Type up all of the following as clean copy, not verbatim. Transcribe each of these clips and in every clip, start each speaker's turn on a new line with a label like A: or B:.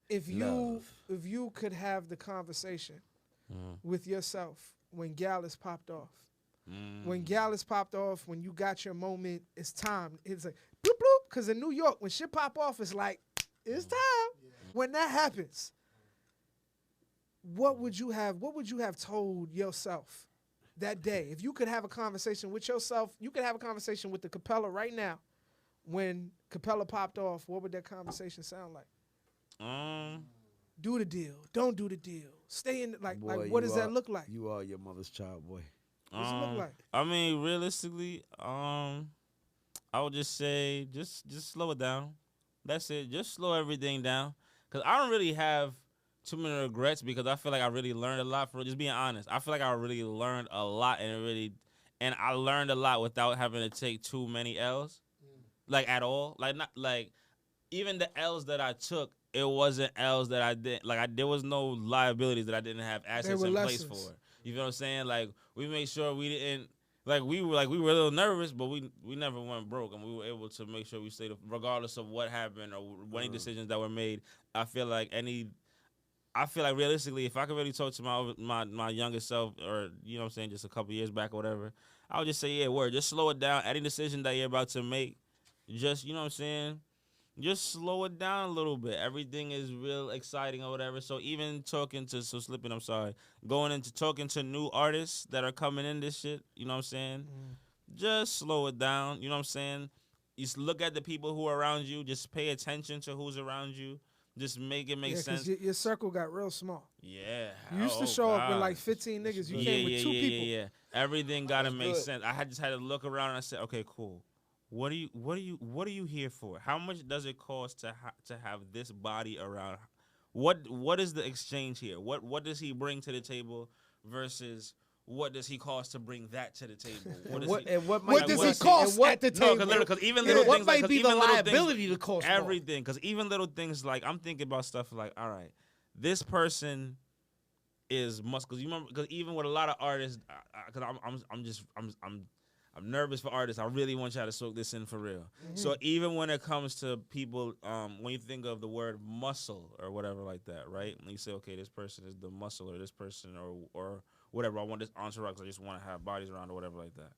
A: if you could have the conversation with yourself when Gallus popped off. When Gallus popped off, when you got your moment, it's time. It's like bloop bloop. Because in New York, when shit pop off, it's like it's time. Yeah. When that happens, what would you have told yourself that day? If you could have a conversation with yourself, you could have a conversation with the Capella right now. When Capella popped off, what would that conversation sound like? Do the deal. Don't do the deal. Stay in. Like what does that look like?
B: You are your mother's child, boy.
A: What's it look like?
C: I mean, realistically, I would just say, just slow it down. That's it. Just slow everything down. Cause I don't really have too many regrets because I feel like I really learned a lot. For just being honest, I feel like I really learned a lot, and I learned a lot without having to take too many L's, like at all. Like not like even the L's that I took, it wasn't L's that I didn't like. There was no liabilities that I didn't have assets in place for. You feel what I'm saying? Like we made sure we didn't. Like we were a little nervous, but we never went broke, and we were able to make sure we stayed regardless of what happened or any decisions that were made. I feel like realistically, if I could really talk to my younger self, or you know what I'm saying, just a couple years back or whatever, I would just say, just slow it down. Any decision that you're about to make, just you know what I'm saying, just slow it down a little bit. Everything is real exciting or whatever. So even talking to new artists that are coming in this shit, you know what I'm saying? Just slow it down, you know what I'm saying? You look at the people who are around you, just pay attention to who's around you. Just make it make sense.
A: Your circle got real small.
C: Yeah.
A: You used to show up with like 15 niggas. You came with 2 people.
C: Yeah. Everything gotta make sense. I just had to look around and I said, okay, cool. What are you here for? How much does it cost to have this body around? What is the exchange here? What does he bring to the table versus what does he cost to bring that to the table?
A: What does he cost at the table?
C: No, because even little things
B: might be the liability to cost
C: everything. Because even little things like I'm thinking about stuff like, all right, this person is because you remember, because even with a lot of artists, because I'm nervous for artists. I really want y'all to soak this in for real. So even when it comes to people, when you think of the word muscle or whatever like that, right? When you say, okay, this person is the muscle, or this person, or whatever, I want this entourage, I just want to have bodies around or whatever like that.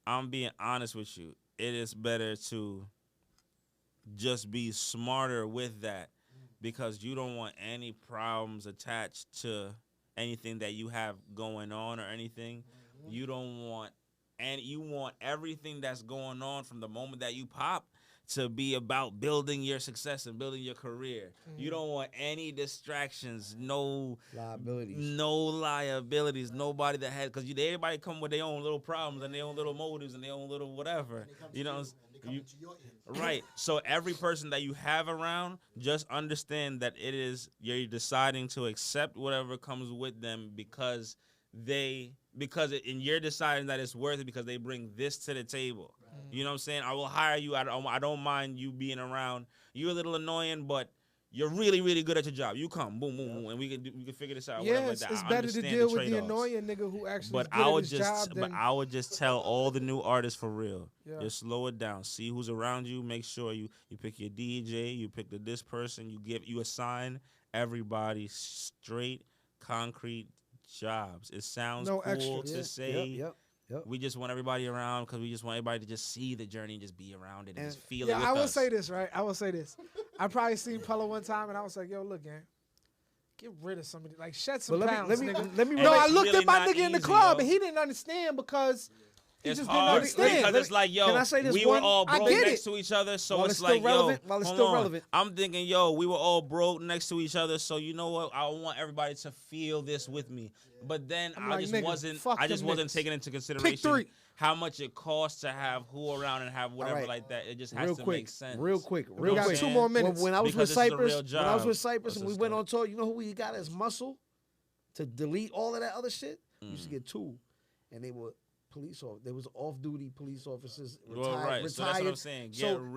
C: I'm being honest with you. It is better to just be smarter with that because you don't want any problems attached to anything that you have going on or anything. You don't want. And you want everything that's going on from the moment that you pop to be about building your success and building your career. You don't want any distractions, no liabilities, nobody that had, because everybody come with their own little problems and their own little motives and their own little whatever. You know, right. So every person that you have around, just understand that you're deciding to accept whatever comes with them because you're deciding that it's worth it because they bring this to the table. Right. You know what I'm saying? I will hire you. I don't mind you being around. You're a little annoying, but you're really, really good at your job. You come, boom, boom, boom, and we can figure this out.
A: Yeah,
C: like that.
A: It's better to deal with the annoying nigga who actually is good at his job.
C: But I would just tell all the new artists for real, just slow it down. See who's around you. Make sure you pick your DJ, you pick this person, you assign everybody straight, concrete jobs. It sounds cool to say. Yep. We just want everybody around because we just want everybody to just see the journey and just be around it and just feel it with us.
A: I will say this, right? I probably seen Pella one time and I was like, yo, look, gang, get rid of somebody. Like, shed some pounds, nigga. No, I looked at my nigga in the club and he didn't understand because he just didn't understand.
C: Because it's like, yo, we were all broke next to each other, so it's like, yo,
B: while it's still relevant.
C: I'm thinking, yo, we were all broke next to each other, so you know what? I want everybody to feel this with me. But then I just wasn't taking into consideration how much it costs to have who around and have whatever like that. It just has to make sense.
B: Real quick.
A: We got 2 more minutes.
B: When I was with Cypress, and we went on tour, you know who we got as muscle to delete all of that other shit? We used to get 2, and they were police officers. There was off-duty police officers retired.
C: So that's what I'm saying.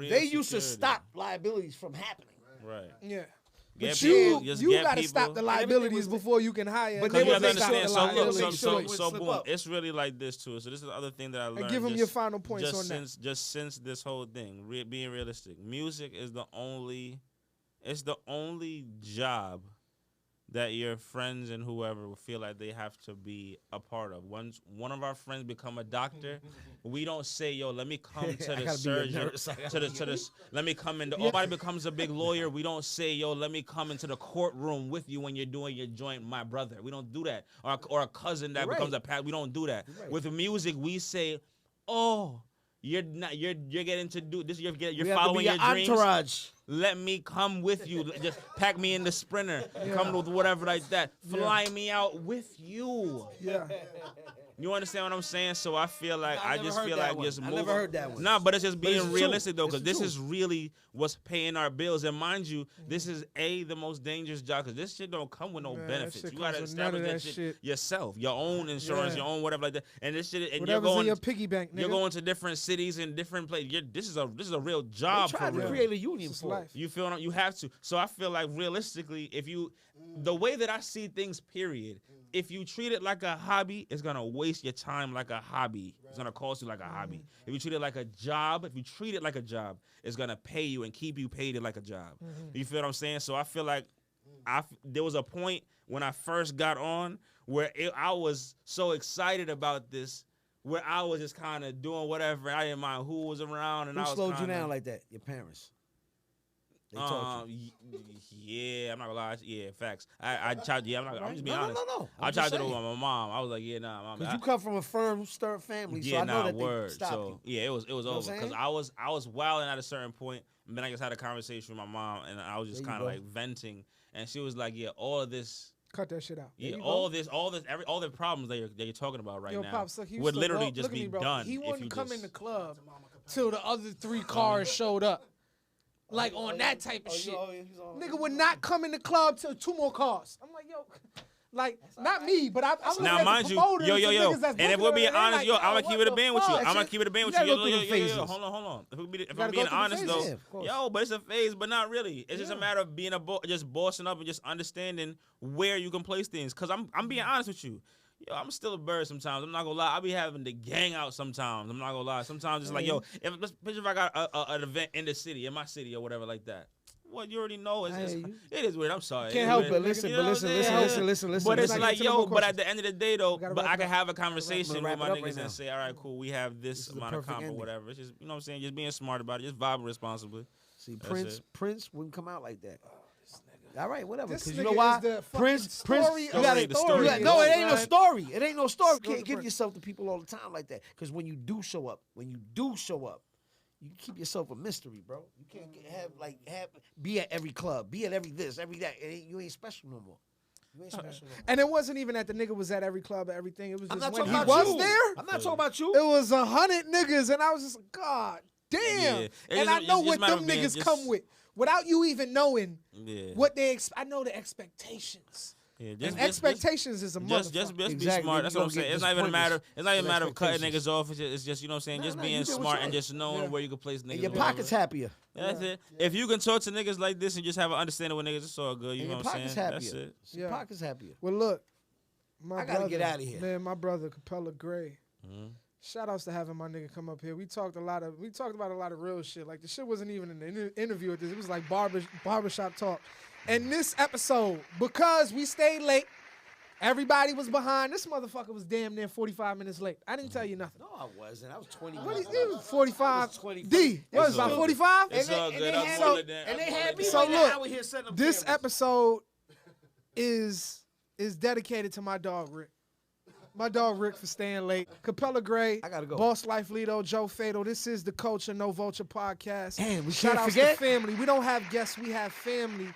B: They used to stop liabilities from happening.
C: Right.
A: Yeah. But you got to stop the liabilities before you can hire.
C: But they would understand. So boom. It's really like this too. So this is the other thing that I learned.
A: And give them your final points on that.
C: Just since this whole thing, being realistic, music is the only it's the only job that your friends and whoever will feel like they have to be a part of. Once one of our friends become a doctor, we don't say, "Yo, let me come to the surgeon, let me come into." Nobody becomes a big lawyer. We don't say, "Yo, let me come into the courtroom with you when you're doing your joint, my brother." We don't do that. Or a cousin that becomes a pastor. We don't do that. With music, we say, "Oh, you're getting to do this. You're following your dreams.
B: Entourage.
C: Let me come with you. Just pack me in the Sprinter. Come with whatever like that. Fly me out with you."
A: Yeah.
C: You understand what I'm saying? So I feel like I just
B: I never heard that one.
C: Nah, but it's just being
B: it's
C: realistic
B: true.
C: though, because
B: It's
C: this
B: true.
C: is really what's paying our bills. And mind you, this is the most dangerous job, because this shit don't come with no
A: Man,
C: benefits.
A: that shit
C: You gotta
A: comes with none
C: establish
A: of
C: that
A: that
C: shit
A: shit.
C: yourself, your own insurance,
A: Yeah.
C: your own whatever like that. And this shit, and
A: Whatever's
C: you're going
A: in your piggy bank, nigga.
C: you're going to different cities and different places. This is a real job
B: They
C: for
B: tried to
C: real.
B: create a union
A: It's
B: for
A: life.
B: it.
C: You feel me? You have to. So I feel like realistically, the way that I see things, period, if you treat it like a hobby, it's gonna waste your time like a hobby. It's gonna cost you like a hobby. If you treat it like a job, it's gonna pay you and keep you paid it like a job. You feel what I'm saying? So I feel like there was a point when I first got on where I was so excited about this, where I was just kind of doing whatever. I didn't mind who was around, and
B: Who
C: I was
B: slowed you
C: kinda,
B: down like that? Your parents. They taught you.
C: Yeah, I'm not gonna lie. Yeah, facts. I tried. Yeah, I'm just being
B: No,
C: honest.
B: no.
C: I
B: I'm
C: tried
B: just
C: to do it
B: saying.
C: with my mom. I was like, yeah, nah, mom.
B: Because you come from a firm, stir family, so
C: Yeah,
B: I know
C: nah,
B: that
C: word.
B: they stopped
C: So
B: you.
C: yeah, it was
B: what I'm
C: over because
B: saying?
C: I was wilding at a certain point, and then I just had a conversation with my mom, and I was just
B: There you
C: kind of
B: go.
C: like venting, and she was like, yeah, all of this.
A: Cut that shit out.
C: Yeah,
B: you
C: all the problems that you're talking about right
A: Yo,
C: now
A: Pops, look, he
C: would
A: used to
C: literally
A: walk-
C: just
A: look at
C: be
A: me, bro.
C: done.
A: He
C: if
A: wouldn't
C: you
A: come
C: just,
A: in the club till the other 3 cars showed up. Like on that type of shit. Nigga would not come in the club till 2 more cars. I'm like, yo, like, not me, but I was
C: Now, mind you, yo, and if we're being honest, yo, I'm gonna keep it a band with you. I'm gonna keep it a band with you. Yo, hold on. If I'm being honest though,
B: Yeah, of course.
C: yo, but it's a phase, but not really. It's just a matter of being just bossing up and just understanding where you can place things. Cause I'm being honest with you. Yo, I'm still a bird sometimes. I'm not gonna lie. I be having to gang out sometimes. I'm not gonna lie. Sometimes it's like, yo, if I got an event in the city, in my city or whatever like that. Well, you already know it is weird. I'm sorry.
B: Can't help it. Listen, listen.
C: But it's
A: Let's
C: like,
A: get to the more
C: but at the end of the day, though,
A: gotta
C: but
A: wrap
C: I
A: it
C: can
A: up.
C: have a conversation with
B: wrap
C: my
B: it up
C: niggas
B: right now.
C: and say, all right, cool, we have this
B: is the
C: amount of
B: perfect
C: comp or
B: ending.
C: whatever. It's just, you know what I'm saying, just being smart about it, just vibing responsibly.
B: See,
C: That's
B: Prince
C: it.
B: wouldn't come out like that. All right, whatever.
A: This
B: Because you
A: nigga
B: know why?
A: is the fucking
B: Prince,
A: story
B: you
A: of
B: gotta,
C: the story.
B: no, it ain't no
A: Right.
B: story. It ain't no story. You
A: Story
B: can't give
A: Prince.
B: yourself to people all the time like that. Because when you do show up, you keep yourself a mystery, bro. You can't be at every club, be at every this, every that. You ain't special no more. You ain't special no more.
A: And it wasn't even that the nigga was at every club or everything. It was
B: I'm
A: just
B: not
A: when
B: talking
A: he
B: about
A: was
B: you.
A: there,
B: I'm not talking about you.
A: it was 100 niggas, and I was just like, God damn.
C: Yeah. It's
A: And
C: just-
A: I know
C: it's
A: what
C: just matter
A: them
C: of being
A: niggas
C: just-
A: come with without you even knowing
C: Yeah.
A: what I know the expectations.
C: Yeah,
A: And expectations is a motherfucker.
C: Just be
B: Exactly.
C: smart. That's
B: You
C: what I'm
B: gonna get
C: saying. It's not even a matter. It's not even a matter of cutting
B: expectations.
C: niggas off. It's just you know what I'm saying.
B: Nah,
C: Just
B: nah,
C: being
B: you did what's
C: smart and
B: right.
C: just knowing
A: Yeah.
C: where you can place niggas.
B: And your
C: or whatever.
B: pocket's happier.
C: That's it. If you can talk to niggas like this and just have an understanding with niggas, it's all good. You
B: And
C: know
B: your
C: what I'm
B: pocket's
C: saying? That's
B: happier.
C: it.
B: Your
A: Yeah.
B: pocket's happier.
A: Well, look, my
B: I gotta
A: brother,
B: get outta here.
A: Man, my brother, Capella Gray.
C: Mhm.
A: Shout outs to having my nigga come up here. We talked about a lot of real shit. Like the shit wasn't even an interview with this. It was like barbershop talk. And this episode, because we stayed late, everybody was behind. This motherfucker was damn near 45 minutes late. I didn't tell you nothing.
B: No, I wasn't. I was 20
A: What
B: minutes.
A: it was 45.
B: It was 20.
A: D, what was
C: It's
A: about
C: all
A: 45?
C: It's all
B: and
C: good.
B: they
C: I'm
B: had-
C: more than that.
B: And they
C: I'm
B: had
C: more
B: me
C: than
A: So
B: like
C: that.
B: an
A: look,
B: hour here setting up
A: This
B: cameras.
A: episode is dedicated to my dog Rick. My dog Rick for staying late. Capella Gray.
B: I gotta go.
A: Boss Life Lito, Joe Fatal. This is the Culture No Vulture podcast.
B: Damn, we
A: Shout
B: can't
A: outs
B: forget.
A: to family. We don't have guests, we have family.